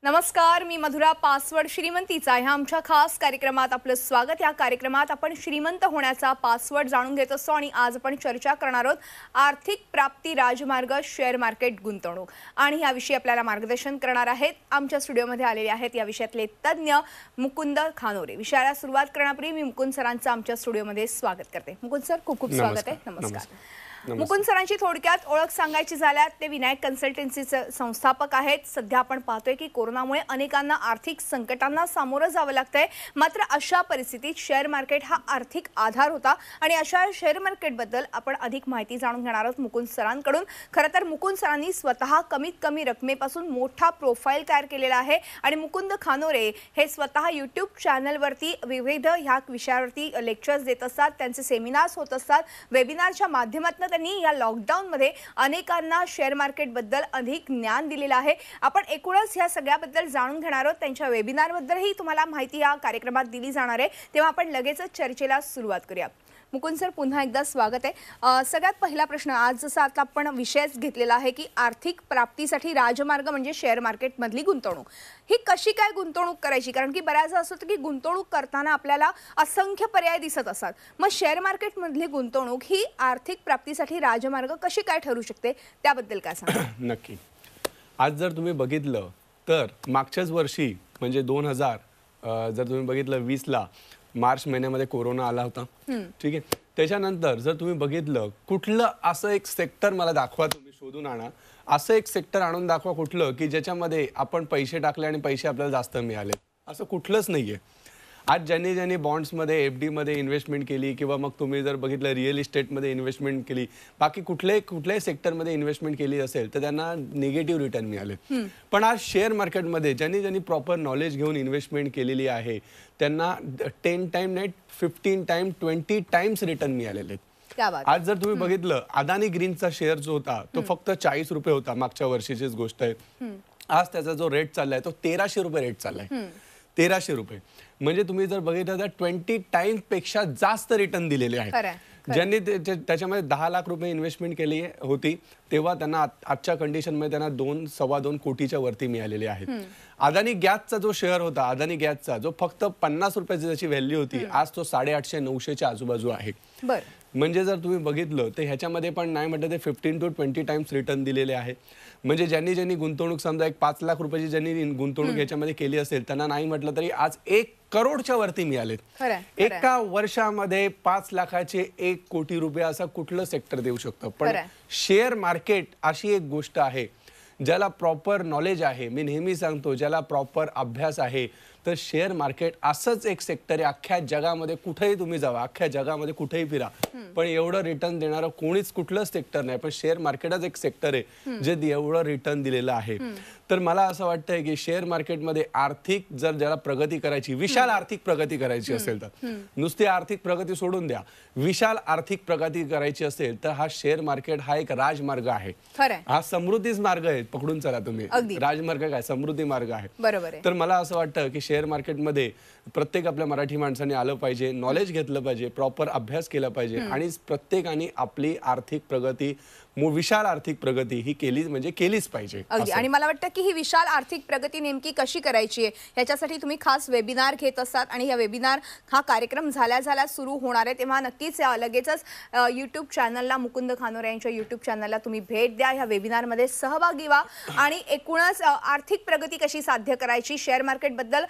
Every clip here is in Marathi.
नमस्कार, मी मधुरा. पासवर्ड श्रीमंतीचा ह्या आमच्या खास कार्यक्रमात आपलं स्वागत. या कार्यक्रमात आपण श्रीमंत होण्याचा पासवर्ड जाणून घेत असतो आणि आज आपण चर्चा करणार आहोत आर्थिक प्राप्ती राजमार्ग शेअर मार्केट गुंतवणूक. आणि याविषयी आपल्याला मार्गदर्शन करणार आहेत आमच्या स्टुडिओमध्ये आलेले आहेत या विषयातले तज्ञ मुकुंद खानोरे. विषयाला सुरुवात करण्यापूर्वी मी मुकुंद सरांचं आमच्या स्टुडिओमध्ये स्वागत करते. मुकुंद सर, खूप खूप स्वागत आहे. नमस्कार. मुकुंद सरांची थोडक्यात ओळख सांगायची झाल्यास ते विनायक कन्सल्टन्सीचे संस्थापक आहेत. सध्या आपण पाहतोय की कोरोनामुळे अनेकांना आर्थिक संकटांना सामोरं जावं लागतंय. मात्र अशा परिस्थितीत शेअर मार्केट हा आर्थिक आधार होता आणि अशा शेअर मार्केटबद्दल आपण अधिक माहिती जाणून घेणार आहोत मुकुंद सरांकडून. खरं तर मुकुंद सरांनी स्वतः कमीत कमी रकमेपासून मोठा प्रोफाईल तयार केलेला आहे आणि मुकुंद खानोरे हे स्वतः यूट्यूब चॅनलवरती विविध ह्या विषयावरती लेक्चर्स देत असतात. त्यांचे सेमिनार्स होत असतात. वेबिनारच्या माध्यमातून त्यांनी या लॉकडाऊन मध्ये अनेकांना शेअर मार्केट बद्दल अधिक ज्ञान दिलेलं आहे. आपण एकूणच ह्या सगळ्याबद्दल जाणून घेणार आहोत. त्यांच्या वेबिनार बद्दलही तुम्हाला माहिती या कार्यक्रमात दिली जाणार आहे. तेव्हा आपण लगेचच चर्चेला सुरुवात करूया. मुकुंद सर, पुन्हा एकदा स्वागत आहे. सगळ्यात पहिला प्रश्न, आज जसं आता आपण विषयच घेतलेला आहे की आर्थिक प्राप्तीसाठी राजमार्ग म्हणजे शेअर मार्केट मधली गुंतवणूक. ही कशी काय गुंतवणूक करायची? कारण की बऱ्याचदा असं होतं की गुंतवणूक करताना आपल्याला असंख्य पर्याय दिसत असतात. मग शेअर मार्केट मधली गुंतवणूक ही आर्थिक प्राप्तीसाठी राजमार्ग कशी काय ठरू शकते, त्याबद्दल काय सांगा? नक्की. आज जर तुम्ही बघितलं तर मागच्याच वर्षी म्हणजे 2000 जर तुम्ही बघितलं 20ला मार्च महिन्यामध्ये कोरोना आला होता. ठीक आहे. त्याच्यानंतर जर तुम्ही बघितलं कुठलं असं एक सेक्टर मला दाखवा, तुम्ही शोधून आणा असं एक सेक्टर आणून दाखवा कुठलं की ज्याच्यामध्ये आपण पैसे टाकले आणि पैसे आपल्याला जास्त मिळाले. असं कुठलंच नाहीये. आज ज्यांनी बॉन्ड्समध्ये एफडी मध्ये इन्व्हेस्टमेंट केली किंवा मग तुम्ही जर बघितलं रिअल इस्टेटमध्ये इन्व्हेस्टमेंट केली, बाकी कुठल्याही सेक्टरमध्ये इन्व्हेस्टमेंट केली असेल तर त्यांना निगेटिव्ह रिटर्न मिळाले. पण आज शेअर मार्केटमध्ये ज्यांनी प्रॉपर नॉलेज घेऊन इन्व्हेस्टमेंट केलेली आहे त्यांना 10 टाइम नाही 15 टाइम 20 टाइम्स रिटर्न मिळालेले आहेत. आज जर तुम्ही बघितलं अदानी ग्रीनचा शेअर जो होता तो फक्त 40 रुपये होता, मागच्या वर्षीचीच गोष्ट आहे. आज त्याचा जो रेट चाललाय तो 1300 रुपये रेट चाललाय. 1300 रुपये म्हणजे तुम्ही जर बघितलं तर 20 टाइम्स पेक्षा जास्त रिटर्न दिलेले आहे. ज्यांनी त्याच्यामध्ये 10 लाख रुपये इन्व्हेस्टमेंट केली होती तेव्हा त्यांना आजच्या कंडिशनमध्ये त्यांना 2-2.25 कोटीच्या वरती मिळालेले आहेत. अदानी गॅसचा जो शेअर होता, अदानी गॅसचा जो फक्त 50 रुपयाची त्याची व्हॅल्यू होती, आज तो 850-900च्या आजूबाजू आहे. म्हणजे जर तुम्ही बघितलं तर ह्याच्यामध्ये पण नाही म्हटलं ते 15 to 20 टाइम्स रिटर्न दिलेले आहे. म्हणजे ज्यांनी गुंतवणूक समजा एक 5 लाख रुपयाची ज्यांनी गुंतवणूक ह्याच्यामध्ये केली असेल त्यांना नाही म्हटलं तरी आज 1 करोडच्या वरती मिळालेत. एका वर्षामध्ये 5 लाखाचे 1 कोटी रुपये असं कुठलं सेक्टर देऊ शकतं? पण शेअर मार्केट अशी एक गोष्ट आहे ज्याला प्रॉपर नॉलेज आहे. मी नेहमी सांगतो ज्याला प्रॉपर अभ्यास आहे तर शेअर मार्केट असंच एक सेक्टर आहे. अख्ख्या जगामध्ये कुठेही तुम्ही जावा, अख्ख्या जगामध्ये कुठेही फिरा, पण एवढं रिटर्न देणारं कोणीच कुठलंच सेक्टर नाही. पण शेअर मार्केटच एक सेक्टर आहे जे एवढं रिटर्न दिलेलं आहे. तर मला असं वाटतंय की शेअर मार्केटमध्ये आर्थिक जर ज्याला प्रगती करायची, विशाल आर्थिक प्रगती करायची असेल तर, नुसती आर्थिक प्रगती सोडून द्या, विशाल आर्थिक प्रगती करायची असेल तर हा शेअर मार्केट हा एक राजमार्ग आहे. हा समृद्धीच मार्ग आहे. पकडून चला तुम्ही, राजमार्ग काय समृद्धी मार्ग आहे. बरोबर. तर मला असं वाटतं की शेअर मार्केटमध्ये प्रत्येक आपल्या मराठी माणसाने आलं पाहिजे, नॉलेज घेतलं पाहिजे, प्रॉपर अभ्यास केला पाहिजे आणि प्रत्येकाने आपली आर्थिक प्रगती, विशाल आर्थिक प्रगती ही केलीच पाहिजे. आणि मला वाटतं की ही विशाल आर्थिक प्रगती नेमकी कशी करायची आहे याच्यासाठी तुम्ही खास वेबिनार घेत असतात आणि या वेबिनार हा कार्यक्रम झाल्या सुरू होणार आहे. तेव्हा नक्कीच लगेचच यूट्यूब चॅनलला, मुकुंद खानोरे यांच्या यूट्यूब चॅनलला तुम्ही भेट द्या, ह्या वेबिनारमध्ये सहभागी व्हा आणि एकूणच आर्थिक प्रगती कशी साध्य करायची, शेअर मार्केट बद्दल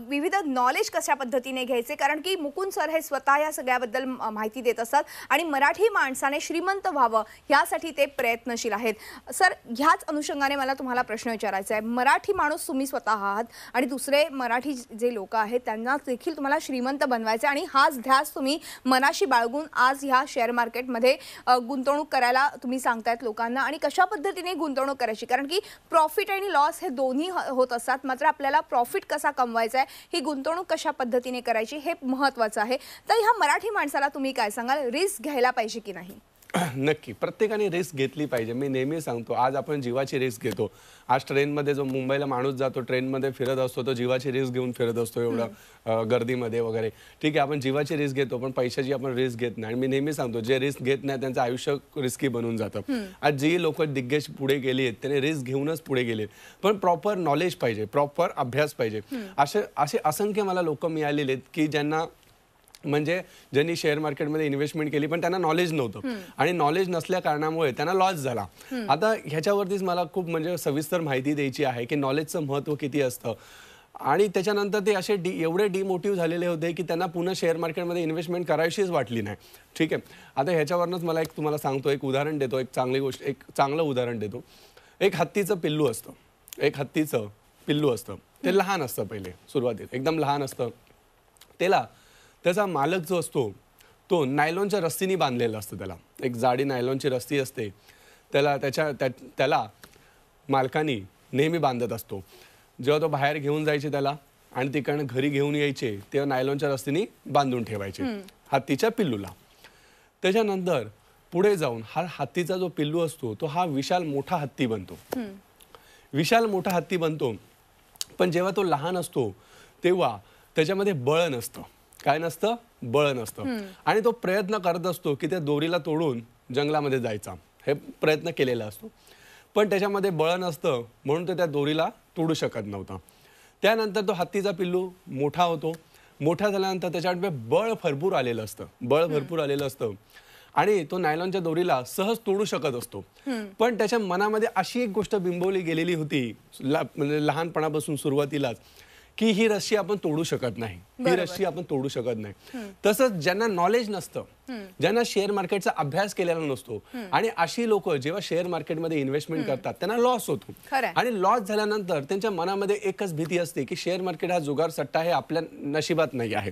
विविध नॉलेज कशा पद्धतीने घ्यायचे, कारण की मुकुंद सर हे स्वतः या सगळ्याबद्दल माहिती देत असतात आणि मराठी माणसाने श्रीमंत व्हावं यासाठी ते प्रयत्नशील आहेत. सर, ह्याच अनुषंगाने मला तुम्हाला प्रश्न विचारायचा आहे. मराठी माणूस तुम्ही स्वतः आहात आणि दुसरे मराठी जे लोक आहेत त्यांना देखील तुम्हाला श्रीमंत बनवायचे आणि हाच ध्यास तुम्ही मनाशी बाळगून आज ह्या शेअर मार्केटमध्ये गुंतवणूक करायला तुम्ही सांगतायत लोकांना. आणि कशा पद्धतीने गुंतवणूक करायची, कारण की प्रॉफिट आणि लॉस हे दोन्ही होत असतात, मात्र आपल्याला प्रॉफिट कसा कमवायचा आहे, ही गुंतवणूक कशा पद्धतीने करायची हे महत्त्वाचं आहे. तर ह्या मराठी माणसाला तुम्ही काय सांगाल, रिस्क घ्यायला पाहिजे की नाही? नक्की प्रत्येकाने रिस्क घेतली पाहिजे. मी नेहमी सांगतो, आज आपण जीवाची रिस्क घेतो. आज ट्रेनमध्ये जो मुंबईला माणूस जातो, ट्रेनमध्ये फिरत असतो, तो जीवाची रिस्क घेऊन फिरत असतो एवढं गर्दीमध्ये वगैरे. ठीक आहे, आपण जीवाची रिस्क घेतो पण पैशाची आपण रिस्क घेत नाही. आणि मी नेहमी सांगतो, जे रिस्क घेत नाही त्यांचं आयुष्य रिस्की बनून जातं. आज जी लोक दिग्गज पुढे गेली आहेत त्यांनी रिस्क घेऊनच पुढे गेले. पण प्रॉपर नॉलेज पाहिजे, प्रॉपर अभ्यास पाहिजे. असे असंख्य मला लोक मिळालेले आहेत की ज्यांनी शेअर मार्केटमध्ये इन्व्हेस्टमेंट केली पण त्यांना नॉलेज नव्हतं आणि नॉलेज नसल्या कारणामुळे त्यांना लॉस झाला. आता ह्याच्यावरतीच मला खूप सविस्तर माहिती द्यायची आहे की नॉलेजचं महत्त्व किती असतं. आणि त्याच्यानंतर ते असे एवढे डिमोटिव्ह झालेले होते की त्यांना पुन्हा शेअर मार्केटमध्ये इन्व्हेस्टमेंट करायचीच वाटली नाही. ठीक आहे, आता ह्याच्यावरनंच मला तुम्हाला सांगतो, एक उदाहरण देतो, एक चांगलं उदाहरण देतो. एक हत्तीचं पिल्लू असतं, ते लहान असतं, पहिले सुरुवातीला एकदम लहान असतं. त्याचा मालक जो असतो तो नायलॉनच्या रस्सीनी बांधलेला असतं. त्याला एक जाडी नायलॉनची रस्सी असते, त्याला मालकानी नेहमी बांधत असतो. जेव्हा तो बाहेर घेऊन जायचे त्याला आणि तिकडनं घरी घेऊन यायचे तेव्हा नायलॉनच्या रस्सीनी बांधून ठेवायचे हत्तीच्या पिल्लूला. त्याच्यानंतर पुढे जाऊन हा हत्तीचा जो पिल्लू असतो तो हा विशाल मोठा हत्ती बनतो. पण जेव्हा तो लहान असतो तेव्हा त्याच्यामध्ये बळ नसतं. काय नसतं? बळ नसतं. आणि तो प्रयत्न करत असतो की त्या दोरीला तोडून जंगलामध्ये जायचा, हे प्रयत्न केलेला असतो. पण त्याच्यामध्ये बळ नसतं म्हणून तो त्या दोरीला तोडू शकत नव्हता. त्यानंतर तो हत्तीचा पिल्लू मोठा होतो. मोठा झाल्यानंतर त्याच्याकडे बळ भरपूर आलेलं असतं आणि तो नायलॉनच्या दोरीला सहज तोडू शकत असतो. पण त्याच्या मनामध्ये अशी एक गोष्ट बिंबवली गेलेली होती लहानपणापासून सुरुवातीलाच की ही रस्सी आपण तोडू शकत नाही. तसंच ज्यांना नॉलेज नसतं, ज्यांना शेअर मार्केटचा अभ्यास केलेला नसतो आणि अशी लोक जेव्हा शेअर मार्केटमध्ये इन्व्हेस्टमेंट करतात त्यांना लॉस होतो. आणि लॉस झाल्यानंतर त्यांच्या मनामध्ये एकच भीती असते की शेअर मार्केट हा जुगार सट्टा हे आपल्या नशिबात नाही आहे.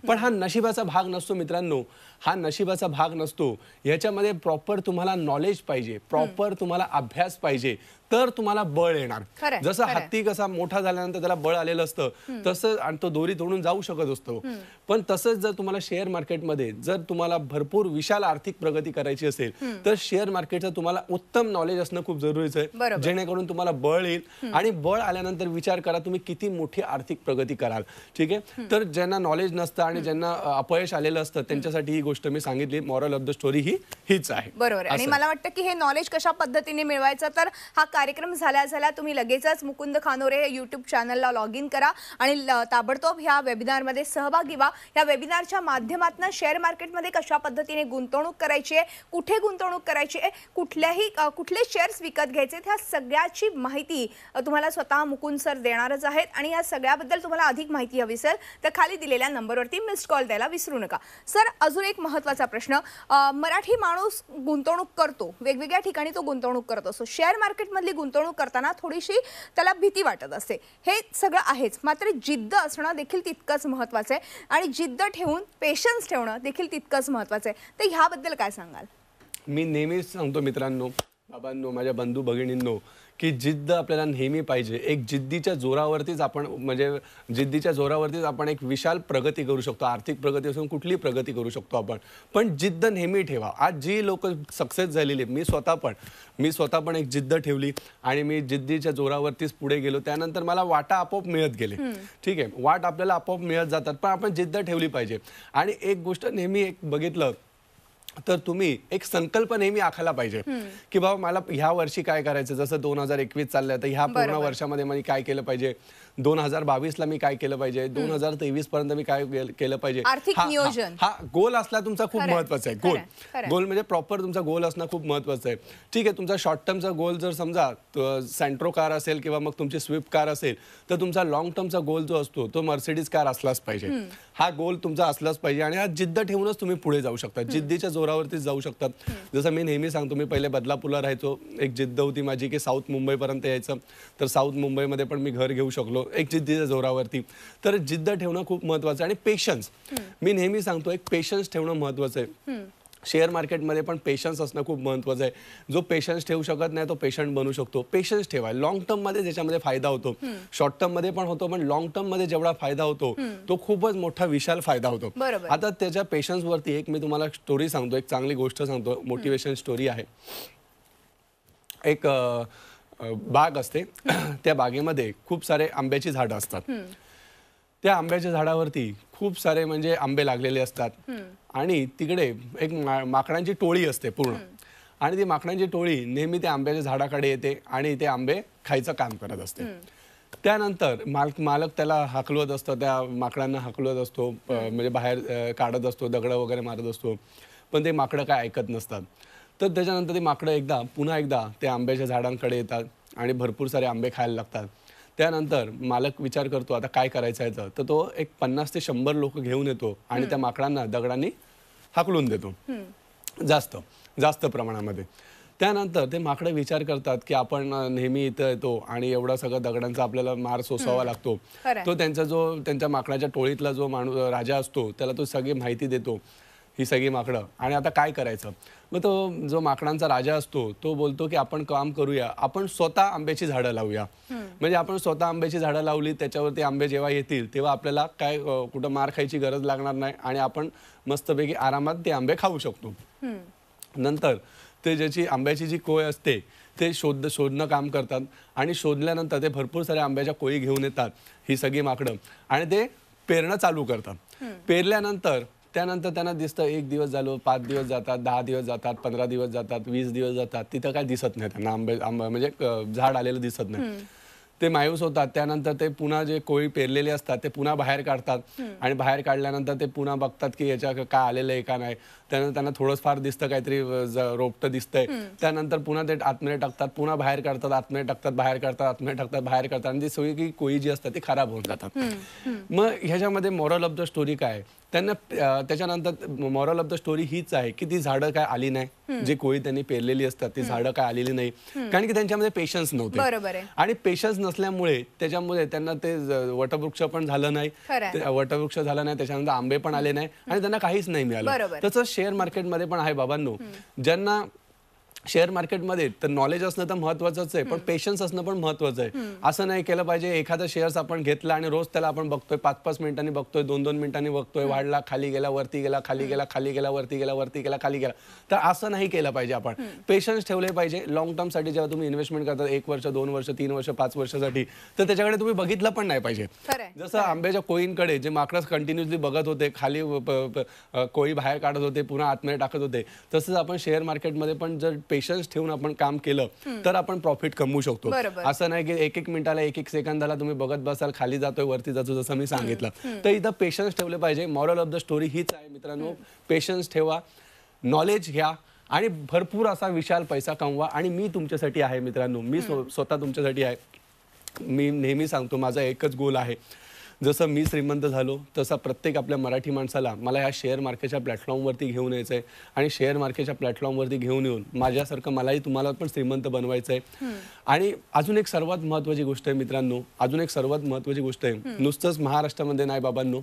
पण हा नशिबाचा भाग नसतो मित्रांनो, हा नशिबाचा भाग नसतो. ह्याच्यामध्ये प्रॉपर तुम्हाला नॉलेज पाहिजे, प्रॉपर तुम्हाला अभ्यास पाहिजे, तर तुम्हाला बळ येणार. जसं हत्ती कसा मोठा झाल्यानंतर त्याला बळ आलेलं असतं तसं आणि तो दोरी तोडून जाऊ शकत असतो. पण तसंच जर तुम्हाला शेअर मार्केटमध्ये जर तुम्हाला भरपूर विशाल आर्थिक प्रगती करायची असेल तर शेअर मार्केटचं तुम्हाला उत्तम नॉलेज असणं खूप जरुरीचं आहे, जेणेकरून तुम्हाला बळ येईल. आणि बळ आल्यानंतर विचार करा तुम्ही किती मोठी आर्थिक प्रगती कराल. ठीक आहे, तर ज्यांना नॉलेज नसतं आणि ज्यांना अपयश आलेलं असतं त्यांच्यासाठी ही गोष्ट मी सांगितली. मॉरल ऑफ द स्टोरी हीच आहे. बरोबर. आणि मला वाटतं की हे नॉलेज कशा पद्धतीने मिळवायचं, तर हा कार्यक्रम झाल्या तुम्ही लगेचच मुकुंद खानोरे युट्यूब चॅनलला लॉग इन करा आणि ताबडतोब ह्या वेबिनारमध्ये सहभागी व्हा. या वेबिनारच्या माध्यमातून शेअर मार्केटमध्ये कशा पद्धतीने गुंतवणूक करायची आहे, कुठे गुंतवणूक करायची आहे, कुठले शेअर्स विकत घ्यायचे, ह्या सगळ्याची माहिती तुम्हाला स्वतः मुकुंद सर देणारच आहेत. आणि या सगळ्याबद्दल तुम्हाला अधिक माहिती हवी असेल तर खाली दिलेल्या नंबरवरती मिस्ड कॉल द्यायला विसरू नका. सर, अजून एक महत्त्वाचा प्रश्न, मराठी माणूस गुंतवणूक करतो, वेगवेगळ्या ठिकाणी तो गुंतवणूक करत असतो. शेअर मार्केटमधली गुंतवणूक करताना थोडीशी त्याला भीती वाटत असते. हे सगळं आहेच, मात्र जिद्द असणं देखील तितकंच महत्त्वाचं आहे आणि जिद्द ठेवून पेशन्स ठेवणं देखील तितकंच महत्त्वाचं आहे. तर ह्याबद्दल काय सांगाल? मी नेहमीच सांगतो मित्रांनो, बाबांनो, माझ्या बंधू भगिनींनो, की जिद्द आपल्याला नेहमी पाहिजे. एक जिद्दीच्या जोरावरतीच आपण एक विशाल प्रगती करू शकतो. आर्थिक प्रगती असून कुठली प्रगती करू शकतो आपण. पण जिद्द नेहमी ठेवा. आज जी लोक सक्सेस झालेली, मी स्वतः पण एक जिद्द ठेवली आणि मी जिद्दीच्या जोरावरतीच पुढे गेलो. त्यानंतर मला वाटा आपोआप मिळत गेले. ठीक आहे, वाट आपल्याला आपोआप मिळत जातात, पण आपण जिद्द ठेवली पाहिजे. आणि एक गोष्ट नेहमी एक बघितलं तर तुम्ही एक संकल्प नेहमी आखायला पाहिजे की बाबा मला ह्या वर्षी काय करायचं. जसं 2021 चाललंय तर ह्या पूर्ण वर्षामध्ये मी काय केलं पाहिजे, 2022ला मी काय केलं पाहिजे, 2023 पर्यंत मी काय केलं पाहिजे. हा गोल असला तुमचा खूप महत्वाचा आहे. गोल म्हणजे प्रॉपर तुमचा गोल असणं खूप महत्वाचं आहे. ठीक आहे, तुमचा शॉर्ट टर्मचा गोल जर समजा सेंट्रो कार असेल किंवा मग तुमची स्विफ्ट कार असेल तर तुमचा लॉंग टर्मचा गोल जो असतो तो मर्सिडीज कार असलाच पाहिजे. हा गोल तुमचा असलाच पाहिजे आणि हा जिद्द ठेवूनच तुम्ही पुढे जाऊ शकता, जिद्दीच्या जोरावरतीच जाऊ शकतात. जसं मी नेहमी सांगतो, मी पहिले बदलापूरला राहायचो. एक जिद्द होती माझी की साऊथ मुंबईपर्यंत यायचं, तर साऊथ मुंबईमध्ये पण मी घर घेऊ शकलो एक जिद्दीच्या जोरावरती. तर जिद्द ठेवणं खूप महत्वाचं आणि पेशन्स, मी नेहमी सांगतो एक पेशन्स ठेवणं महत्वाचं आहे. शेअर मार्केटमध्ये पण पेशन्स असणं खूप महत्त्वाचं आहे. जो पेशन्स ठेवू शकत नाही तो पेशंट बनू शकतो. पेशन्स ठेवा. लॉंग टर्ममध्ये त्याच्यामध्ये फायदा होतो, शॉर्ट टर्ममध्ये पण होतो, पण लॉंग टर्ममध्ये जेवढा फायदा होतो तो खूपच मोठा विशाल फायदा होतो. आता त्याच्या पेशन्सवरती एक मी तुम्हाला स्टोरी सांगतो, एक चांगली गोष्ट सांगतो, मोटिवेशन स्टोरी आहे. एक बाग असते, त्या बागेमध्ये खूप सारे आंब्याची झाडं असतात. त्या आंब्याच्या झाडावरती खूप सारे म्हणजे आंबे लागलेले असतात आणि तिकडे एक माकडांची टोळी असते पूर्ण. आणि ती माकडांची टोळी नेहमी त्या आंब्याच्या झाडाकडे येते आणि ते आंबे खायचं काम करत असते. त्यानंतर मालक त्याला हाकलवत असतो, त्या माकडांना हाकलवत असतो, म्हणजे बाहेर काढत असतो, दगडं वगैरे मारत असतो, पण ते माकडं काय ऐकत नसतात. तर त्याच्यानंतर ती माकडं पुन्हा एकदा त्या आंब्याच्या झाडांकडे येतात आणि भरपूर सारे आंबे खायला लागतात. त्यानंतर मालक विचार करतो आता काय करायचं आहे, तर तो एक 50 ते 100 लोक घेऊन येतो आणि त्या माकडांना दगडांनी हाकलून देतो जास्त प्रमाणामध्ये. त्यानंतर ते माकडं विचार करतात की आपण नेहमी इथं येतो आणि एवढा सगळं दगडांचा आपल्याला मार सोसावा लागतो. तो त्यांच्या माकडाच्या टोळीतला जो राजा असतो त्याला तो सगळी माहिती देतो, ही सगळी माकडं, आणि आता काय करायचं. मग तो जो माकडांचा राजा असतो तो बोलतो की आपण काम करूया, आपण स्वतः आंब्याची झाडं लावूया. म्हणजे आपण स्वतः आंब्याची झाडं लावली, त्याच्यावरती आंबे जेव्हा येतील तेव्हा आपल्याला काय कुठं मार खायची गरज लागणार नाही आणि आपण मस्तपैकी आरामात ते आंबे खाऊ शकतो. नंतर ते ज्याची आंब्याची जी कोय असते ते शोधणं काम करतात आणि शोधल्यानंतर ते भरपूर साऱ्या आंब्याच्या कोयी घेऊन येतात ही सगळी माकडं आणि ते पेरणं चालू करतात. पेरल्यानंतर त्यानंतर त्यांना दिसतं 1 दिवस झालो, 5 दिवस जातात, 10 दिवस जातात, 15 दिवस जातात, 20 दिवस जातात, तिथं काय दिसत नाही त्यांना आंबा म्हणजे झाड आलेलं दिसत नाही. ते मायूस होतात. त्यानंतर ते पुन्हा जे कोळी पेरलेले असतात ते पुन्हा बाहेर काढतात आणि बाहेर काढल्यानंतर ते पुन्हा बघतात की याच्या काय आलेलं आहे का नाही. त्यानंतर त्यांना थोडंच फार दिसतं, काहीतरी रोपटं दिसतंय. त्यानंतर पुन्हा ते आतमध्ये टाकतात, पुन्हा बाहेर काढतात, आतमध्ये टाकतात, बाहेर काढतात, आतमध्ये टाकतात, बाहेर काढतात आणि ती सगळी कोळी जी असतात ती खराब होऊन जातात. मग ह्याच्यामध्ये मॉरल ऑफ द स्टोरी काय, त्यांना त्याच्यानंतर मॉरल ऑफ द स्टोरी हीच आहे की ती झाडं काय आली नाही, जे कोळी त्यांनी पेरलेली असतात ती झाडं काय आलेली नाही, कारण की त्यांच्यामध्ये पेशन्स नव्हते. आणि पेशन्स नसल्यामुळे त्याच्यामुळे त्यांना ते वटवृक्ष पण झालं नाही, वटवृक्ष झालं नाही, त्याच्यानंतर आंबे पण आले नाही आणि त्यांना काहीच नाही मिळालं. तसंच शेअर मार्केटमध्ये पण आहे बाबांनो. ज्यांना शेअर मार्केटमध्ये तर नॉलेज असणं तर महत्वाचंच आहे, पण पेशन्स असणं पण महत्वाचं आहे. असं नाही केलं पाहिजे एखादा शेअर्स आपण घेतला आणि रोज त्याला आपण बघतोय, 5-5 मिनिटांनी बघतोय, 2-2 मिनिटांनी बघतोय, वाढला, खाली गेला, वरती गेला, खाली गेला, खाली गेला, वरती गेला, वरती गेला, खाली गेला. तर असं नाही केलं पाहिजे. आपण पेशन्स ठेवले पाहिजे. लॉंग टर्मसाठी जेव्हा तुम्ही इन्व्हेस्टमेंट करता 1 वर्ष, 2 वर्ष, 3 वर्ष, 5 वर्षासाठी, तर त्याच्याकडे तुम्ही बघितलं पण नाही पाहिजे. जसं आंब्याच्या कोळींकडे जे माकडं कंटिन्युअसली बघत होते, खाली कोळी बाहेर काढत होते, पुन्हा आतमध्ये टाकत होते, तसंच आपण शेअर मार्केटमध्ये पण जर पेशन्स ठेवून आपण काम केलं तर आपण प्रॉफिट कमवू शकतो. असं नाही की 1-1 मिनिटाला 1-1 सेकंदाला तुम्ही बघत बसाल, खाली जातोय, वरती जातो, जसं मी सांगितलं. तर इथं पेशन्स ठेवले पाहिजे. मॉरल ऑफ द स्टोरी हीच आहे मित्रांनो, पेशन्स ठेवा, नॉलेज घ्या आणि भरपूर असा विशाल पैसा कमवा. आणि मी तुमच्यासाठी आहे मित्रांनो, मी स्वतः तुमच्यासाठी आहे. मी नेहमी सांगतो माझा एकच गोल आहे, जसं मी श्रीमंत झालो तसा प्रत्येक आपल्या मराठी माणसाला मला ह्या शेअर मार्केटच्या प्लॅटफॉर्मवरती घेऊन यायचं आहे आणि शेअर मार्केटच्या प्लॅटफॉर्मवरती घेऊन येऊन माझ्यासारखं मलाही तुम्हाला पण श्रीमंत बनवायचं आहे. आणि अजून एक सर्वात महत्त्वाची गोष्ट आहे मित्रांनो, अजून एक सर्वात महत्त्वाची गोष्ट आहे, नुसतंच महाराष्ट्रामध्ये नाही बाबांनो,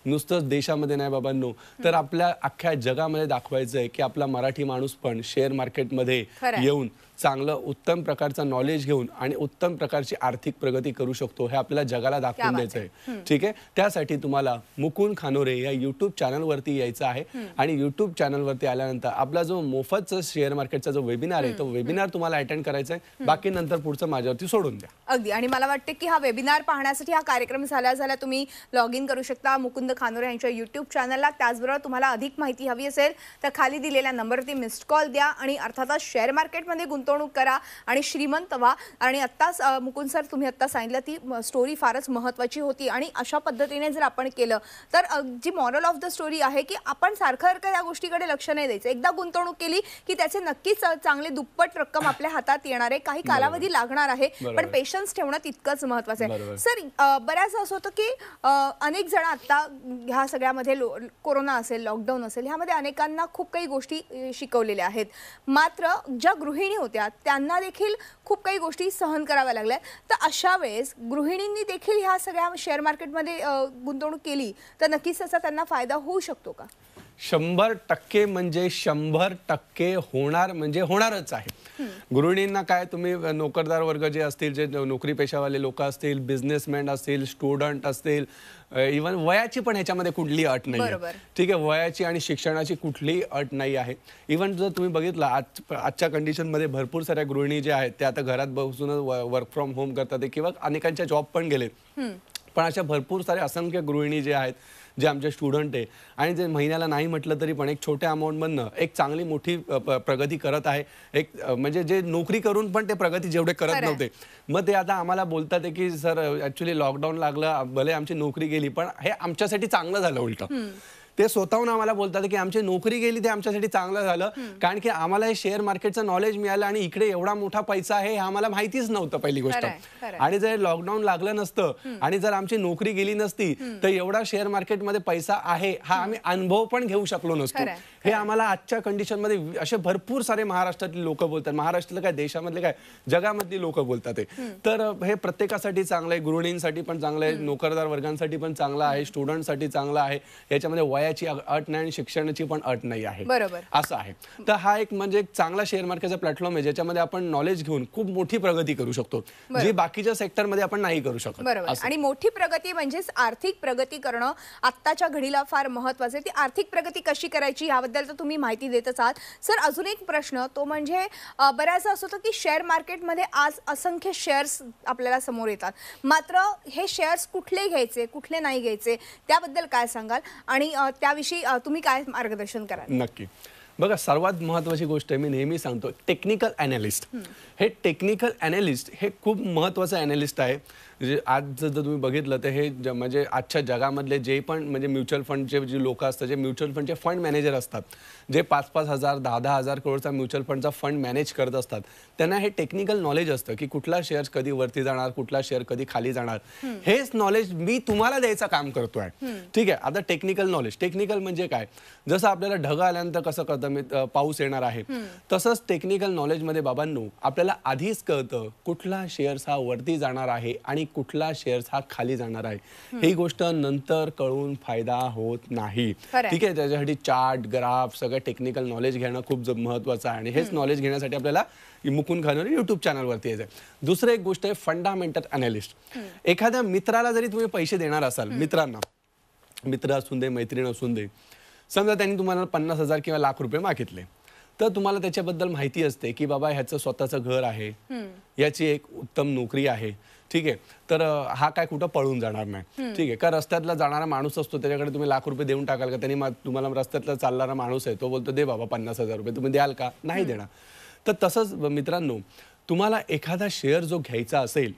नुसतंच देशामध्ये नाही बाबांनो, तर आपल्या अख्ख्या जगामध्ये दाखवायचं आहे की आपला मराठी माणूस पण शेअर मार्केटमध्ये येऊन चांगलं उत्तम प्रकारचं नॉलेज घेऊन आणि उत्तम प्रकारची आर्थिक प्रगती करू शकतो, हे आपल्याला जगाला दाखवून द्यायचं आहे. ठीक आहे, त्यासाठी तुम्हाला मुकुंद खानोरे या युट्यूब चॅनलवरती यायचं आहे आणि युट्यूब चॅनलवरती आल्यानंतर आपला जो मोफतचा शेअर मार्केटचा जो वेबिनार आहे तो वेबिनार तुम्हाला अटेंड करायचा आहे. बाकी नंतर पुढचं माझ्यावरती सोडून द्या. अगदी. आणि मला वाटते की हा वेबिनार पाहण्यासाठी हा कार्यक्रम झाल्या तुम्ही लॉग इन करू शकता मुकुंद खानोरे यांच्या युट्यूब चॅनलला. त्याचबरोबर तुम्हाला अधिक माहिती हवी असेल तर खाली दिलेल्या नंबरवरती मिस्ड कॉल द्या आणि अर्थातच शेअर मार्केटमध्ये गुंतवणूक करा आणि श्रीमंत व्हा. आणि आत्ताच मुकुंद सर तुम्ही आत्ता सांगितलं ती स्टोरी फारच महत्त्वाची होती आणि अशा पद्धतीने जर आपण केलं तर जी मॉरल ऑफ द स्टोरी आहे की आपण सारखं या गोष्टीकडे लक्ष नाही द्यायचं. एकदा गुंतवणूक केली की त्याचे नक्कीच चांगले दुप्पट रक्कम आपल्या हातात येणार आहे. काही कालावधी लागणार आहे पण पेशन्स ठेवणं तितकंच महत्त्वाचं आहे. सर बऱ्याच असं होतं की अनेक जण आता ह्या सगळ्यामध्ये कोरोना असेल, लॉकडाऊन असेल, ह्यामध्ये अनेकांना खूप काही गोष्टी शिकवलेल्या आहेत. मात्र ज्या गृहिणी होत्या त्यांना देखील खूप काही गोष्टी सहन कराव्या लागल्या. तर अशा वेळेस गृहिणींनी देखील ह्या सगळ्या शेअर मार्केटमध्ये गुंतवणूक केली तर नक्कीच त्याचा त्यांना फायदा होऊ शकतो का? 100% म्हणजे 100% होणार म्हणजे होणारच आहे. गृहिणींना काय, तुम्ही नोकरदार वर्ग जे असतील, जे नोकरी पेशावाले लोक असतील, बिझनेसमॅन असतील, स्टुडंट असतील, इव्हन वयाची पण ह्याच्यामध्ये कुठली अट नाही आहे. ठीक आहे, वयाची आणि शिक्षणाची कुठलीही अट नाही आहे. इव्हन जर तुम्ही बघितलं आजच्या कंडिशनमध्ये भरपूर साऱ्या गृहिणी ज्या आहेत त्या आता घरात बसूनच वर्क फ्रॉम होम करतात किंवा अनेकांच्या जॉब पण गेले. पण अशा भरपूर सारे असंख्य गृहिणी जे आहेत, जे आमचे स्टुडंट आहे आणि जे महिन्याला नाही म्हटलं तरी पण एक छोट्या अमाऊंटमधनं एक चांगली मोठी प्रगती करत आहे. एक म्हणजे जे नोकरी करून पण ते प्रगती जेवढे करत नव्हते, मग ते आता आम्हाला बोलतात आहे की सर ॲक्च्युली लॉकडाऊन लागलं, भले आमची नोकरी गेली पण हे आमच्यासाठी चांगलं झालं. उलटं ते स्वतःहून आम्हाला बोलतात की आमची नोकरी गेली ते आमच्यासाठी चांगलं झालं, कारण की आम्हाला हे शेअर मार्केटचं नॉलेज मिळालं आणि इकडे एवढा मोठा पैसा आहे हे आम्हाला माहितीच नव्हतं पहिली गोष्ट. आणि जर लॉकडाऊन लागलं नसतं आणि जर आमची नोकरी गेली नसती तर एवढा शेअर मार्केटमध्ये पैसा आहे हा आम्ही अनुभव पण घेऊ शकलो नसतो. हे आम्हाला आजच्या कंडिशनमध्ये असे भरपूर सारे महाराष्ट्रातले लोक बोलतात. महाराष्ट्रातले काय, देशामधले काय, जगामधली लोक बोलतात. तर हे प्रत्येकासाठी चांगलं आहे, गृहिणींसाठी पण चांगलं आहे, नोकरदार वर्गांसाठी पण चांगलं आहे, स्टुडंटसाठी चांगलं आहे. याच्यामध्ये वयाची अट नाही आणि शिक्षणाची पण अट नाही आहे. असं आहे. तर हा एक म्हणजे एक चांगला शेअर मार्केटचा प्लॅटफॉर्म आहे ज्याच्यामध्ये आपण नॉलेज घेऊन खूप मोठी प्रगती करू शकतो, जी बाकीच्या सेक्टरमध्ये आपण नाही करू शकत. आणि मोठी प्रगती म्हणजेच आर्थिक प्रगती करणं आत्ताच्या घडीला फार महत्त्वाचं आहे. ती आर्थिक प्रगती कशी करायची याबद्दल तर तुम्ही माहिती देतच आहात. सर, अजून एक प्रश्न तो म्हणजे बऱ्याचदा असं होतं की शेअर मार्केटमध्ये आज असंख्य शेअर्स आपल्याला समोर येतात, मात्र हे शेअर्स कुठले घ्यायचे कुठले नाही घ्यायचे त्याबद्दल काय सांगाल आणि त्याविषयी तुम्ही काय मार्गदर्शन कराल? नक्की. बघा, सर्वात महत्त्वाची गोष्ट आहे, मी नेहमी सांगतो, टेक्निकल ॲनालिस्ट. हे टेक्निकल ॲनालिस्ट हे खूप महत्त्वाचं ॲनालिस्ट आहे. म्हणजे आज जर तुम्ही बघितलं तर हे म्हणजे आजच्या जगामधले जे पण म्हणजे म्युच्युअल फंडचे जे लोक असतात, जे म्युच्युअल फंडचे फंड मॅनेजर असतात, जे 5-5 हजार 10-10 हजार करोडचा म्युच्युअल फंडचा फंड मॅनेज करत असतात, त्यांना हे टेक्निकल नॉलेज असतं की कुठला शेअर कधी वरती जाणार, कुठला शेअर कधी खाली जाणार. हेच नॉलेज मी तुम्हाला द्यायचं काम करतोय. ठीक आहे. आता टेक्निकल नॉलेज, टेक्निकल म्हणजे काय, जसं आपल्याला ढग आल्यानंतर कसं कळतं पाऊस येणार आहे, तसंच टेक्निकल नॉलेजमध्ये बाबांनो आपल्याला आधीच कळतं कुठला शेअर्स हा वरती जाणार आहे आणि कुठला शेअर्स हा खाली जाणार आहे. ही गोष्ट नंतर कळून फायदा होत नाही. ठीक आहे. त्याच्यासाठी चार्ट, ग्राफ, सगळं टेक्निकल नॉलेज घेणं खूप महत्त्वाचं आहे आणि हेच नॉलेज घेण्यासाठी आपल्याला मुकुंद खानोरी युट्यूब चॅनलवरती यायचं. दुसरं एक गोष्ट आहे फंडामेंटल अनालिस्ट. एखाद्या मित्राला जरी तुम्ही पैसे देणार असाल, मित्रांना, मित्र असून दे, मैत्रीण असून दे, समजा त्यांनी तुम्हाला 50,000 किंवा लाख रुपये मागितले, तर तुम्हाला त्याच्याबद्दल माहिती असते की बाबा ह्याचं स्वतःचं घर आहे, याची एक उत्तम नोकरी आहे. ठीक आहे. तर हा काय कुठं पळून जाणार नाही. ठीक आहे. का रस्त्यातला जाणारा माणूस असतो, त्याच्याकडे तुम्ही लाख रुपये देऊन टाकाल का? त्यांनी तुम्हाला रस्त्यातला चालणारा माणूस आहे, तो बोलतो दे बाबा 50,000 रुपये, तुम्ही द्याल का? नाही देणार. तर तसंच मित्रांनो, तुम्हाला एखादा शेअर जो घ्यायचा असेल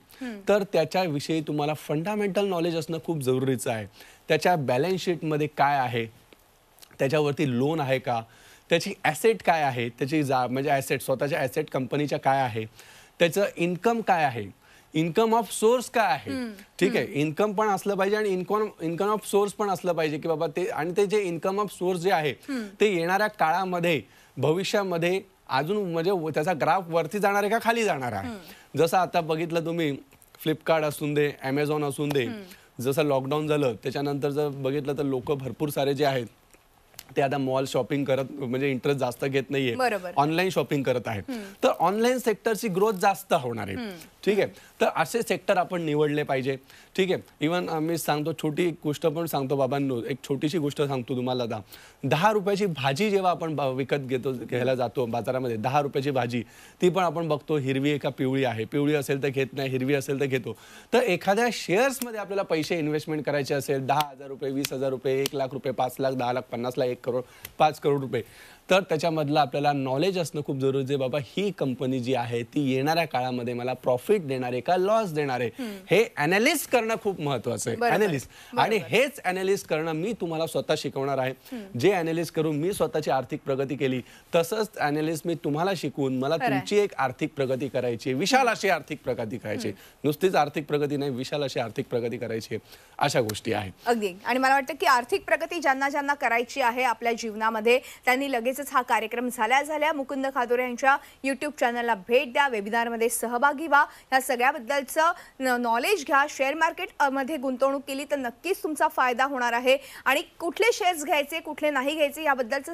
तर त्याच्याविषयी तुम्हाला फंडामेंटल नॉलेज असणं खूप जरुरीचं आहे. त्याच्या बॅलन्स शीटमध्ये काय आहे, त्याच्यावरती लोन आहे का, त्याची ॲसेट काय आहे, त्याची म्हणजे ॲसेट, स्वतःच्या ॲसेट कंपनीच्या काय आहे, त्याचं इन्कम काय आहे, इन्कम ऑफ सोर्स काय आहे. ठीक आहे. इन्कम पण असलं पाहिजे आणि इन्कम ऑफ सोर्स पण असलं पाहिजे की बाबा ते, आणि ते जे इन्कम ऑफ सोर्स जे आहे ते येणाऱ्या काळामध्ये भविष्यामध्ये अजून म्हणजे त्याचा ग्राफ वरती जाणार आहे का खाली जाणार आहे. जसं आता बघितलं तुम्ही, फ्लिपकार्ट असून दे, ॲमेझॉन असून दे, जसं लॉकडाऊन झालं त्याच्यानंतर जर बघितलं तर लोक भरपूर सारे जे आहेत ते आता मॉल शॉपिंग करत म्हणजे इंटरेस्ट जास्त घेत नाहीये, ऑनलाईन शॉपिंग करत आहे. तर ऑनलाईन सेक्टरची ग्रोथ जास्त होणार आहे. ठीक आहे. तर असे सेक्टर आपण निवडले पाहिजे. ठीक आहे. इव्हन मी सांगतो, छोटी गोष्ट पण सांगतो बाबांनो, एक छोटीशी गोष्ट सांगतो तुम्हाला. 10 रुपयाची भाजी जेव्हा आपण विकत घ्यायला जातो बाजारामध्ये, 10 रुपयाची भाजी, ती पण आपण बघतो हिरवी आहे का पिवळी आहे, पिवळी असेल तर घेत नाही, हिरवी असेल तर घेतो. तर एखाद्या शेअर्समध्ये आपल्याला पैसे इन्व्हेस्टमेंट करायचे असेल, 10,000 रुपये, 20,000 रुपये, 1 लाख रुपये, 5 लाख, 10 लाख, 50 लाख, 1 करोड, 5 करोड रुपये, तर त्याच्यामधलं आपल्याला नॉलेज असणं खूप जरुरीचं आहे. बाबा ही कंपनी जी आहे ती येणाऱ्या काळामध्ये मला प्रॉफिट देणार आहे का लॉस देणार आहे, हे अनालिस्ट करणं खूप महत्त्वाचं आहे. अनालिस्ट, आणि हेच अनालिस्ट करणं मी तुम्हाला स्वतः शिकवणार आहे. जे अनालिस्ट करून मी स्वतःची आर्थिक प्रगती केली, तसंच अनालिस्ट मी तुम्हाला शिकवून मला तुमची एक आर्थिक प्रगती करायची, विशाल अशी आर्थिक प्रगती करायची. नुसतीच आर्थिक प्रगती नाही, विशाल अशी आर्थिक प्रगती करायची, अशा गोष्टी आहेत. अगदी. आणि मला वाटतं की आर्थिक प्रगती ज्यांना ज्यांना करायची आहे आपल्या जीवनामध्ये, त्यांनी लगेच लगेचच हा कार्यक्रम झाल्या मुकुंद खादोरे यांच्या यूट्यूब चॅनलला भेट द्या, वेबिनारमध्ये सहभागी व्हा, या सगळ्याबद्दलचं नॉलेज घ्या. शेअर मार्केट मध्ये गुंतवणूक केली तर नक्कीच तुमचा फायदा होणार आहे आणि कुठले शेअर्स घ्यायचे कुठले नाही घ्यायचे याबद्दलचं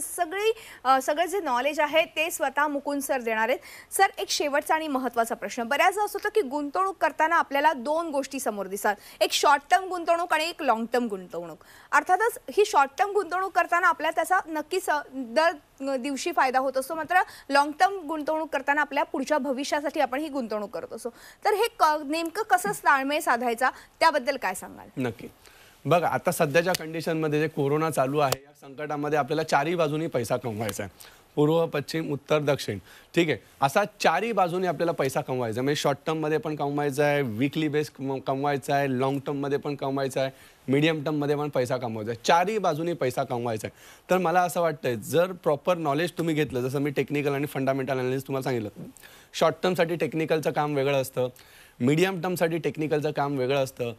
सगळं जे नॉलेज आहे ते स्वतः मुकुंद सर देणार आहेत. सर, एक शेवटचा आणि महत्त्वाचा प्रश्न. बऱ्याचदा असं होतं की गुंतवणूक करताना आपल्याला दोन गोष्टी समोर दिसतात, एक शॉर्ट टर्म गुंतवणूक आणि एक लॉंग टर्म गुंतवणूक. अर्थातच ही शॉर्ट टर्म गुंतवणूक करताना आपल्याला त्याचा नक्कीच दर दिवशी फायदा होत असतो, मात्र लॉंग टर्म गुंतवणूक करताना आपल्या पुढच्या भविष्यासाठी आपण ही गुंतवणूक करत असतो. तर हे नेमकं कसं ताळमेळ साधायचा त्याबद्दल काय सांगाल? नक्की. बघा, आता सध्याच्या कंडिशनमध्ये जे कोरोना चालू आहे या संकटामध्ये आपल्याला चारही बाजूनी पैसा कमवायचा आहे. पूर्व, पश्चिम, उत्तर, दक्षिण. ठीक आहे, असा चारही बाजूनी आपल्याला पैसा कमवायचा आहे. म्हणजे शॉर्ट टर्ममध्ये पण कमवायचा आहे, वीकली बेस कमवायचा आहे, लॉंग टर्ममध्ये पण कमवायचा आहे, मीडियम टर्ममध्ये पण पैसा कमवायचा आहे. चारही बाजूनी पैसा कमवायचा आहे. तर मला असं वाटतंय जर प्रॉपर नॉलेज तुम्ही घेतलं, जसं मी टेक्निकल आणि फंडामेंटल अनालिसिस तुम्हाला सांगितलं, शॉर्ट टर्मसाठी टेक्निकलचं काम वेगळं असतं, मीडियम टर्मसाठी टेक्निकलचं काम वेगळं असतं,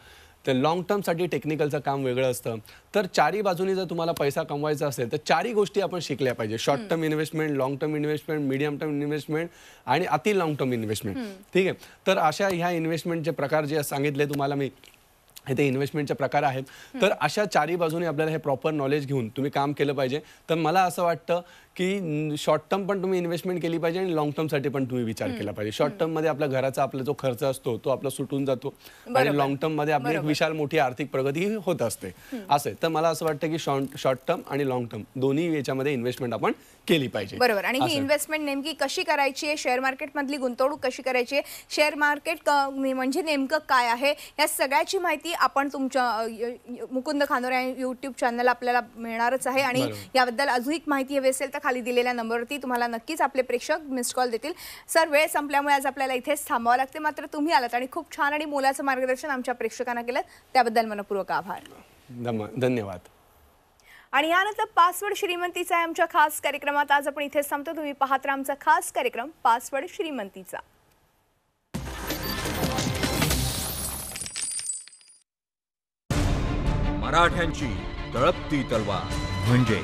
तर लॉंग टर्मसाठी टेक्निकलचं काम वेगळं असतं. तर चारही बाजूनी जर तुम्हाला पैसा कमवायचा असेल तर चारही गोष्टी आपण शिकल्या पाहिजे. Short term investment, long term investment, medium term investment आणि अति लॉंग टर्म इन्व्हेस्टमेंट. ठीक आहे, तर अशा ह्या इन्व्हेस्टमेंटचे प्रकार जे सांगितले तुम्हाला मी, हे ते इन्व्हेस्टमेंटचे प्रकार आहेत. तर अशा चारही बाजूने आपल्याला हे प्रॉपर नॉलेज घेऊन तुम्ही काम केलं पाहिजे. तर मला असं वाटतं की शॉर्ट टर्म पण तुम्ही इन्व्हेस्टमेंट केली पाहिजे आणि लॉंग टर्मसाठी पण तुम्ही विचार केला पाहिजे. शॉर्ट टर्ममध्ये आपल्या घराचा आपला जो खर्च असतो तो आपला सुटून जातो आणि लॉंग टर्ममध्ये आपली एक विशाल मोठी आर्थिक प्रगती होत असते. असं तर मला असं वाटतं की शॉर्ट टर्म आणि लॉंग टर्म दोन्ही याच्यामध्ये इन्व्हेस्टमेंट आपण केली पाहिजे. बरोबर. आणि ही इन्व्हेस्टमेंट नेमकी कशी करायची आहे, शेअर मार्केटमधली गुंतवणूक कशी करायची आहे, शेअर मार्केट म्हणजे नेमकं काय आहे, या सगळ्याची माहिती आपण तुमच्या मुकुंद खानोरे यूट्यूब चॅनल आपल्याला मिळणारच आहे. आणि याबद्दल अधिक माहिती हवी असेल तर खाली दिलेल्या नंबरवरती तुम्हाला नक्कीच आपले प्रेक्षक मिस्ड कॉल देतील. सर, वेळ संपल्यामुळे आज आपल्याला इथेच थांबावं लागते, मात्र तुम्ही आलात आणि खूप छान आणि मोलाचं मार्गदर्शन आमच्या प्रेक्षकांना केलं, त्याबद्दल मनपूर्वक आभार. धन्यवाद. आणि यानंतर पासवर्ड श्रीमंतीचा आहे आमच्या खास कार्यक्रमात. आज आपण इथेच थांबतो. तुम्ही पाहत राहा आमचा खास कार्यक्रम पासवर्ड श्रीमंतीचा. मराठ्यांची तळपती तलवार म्हणजे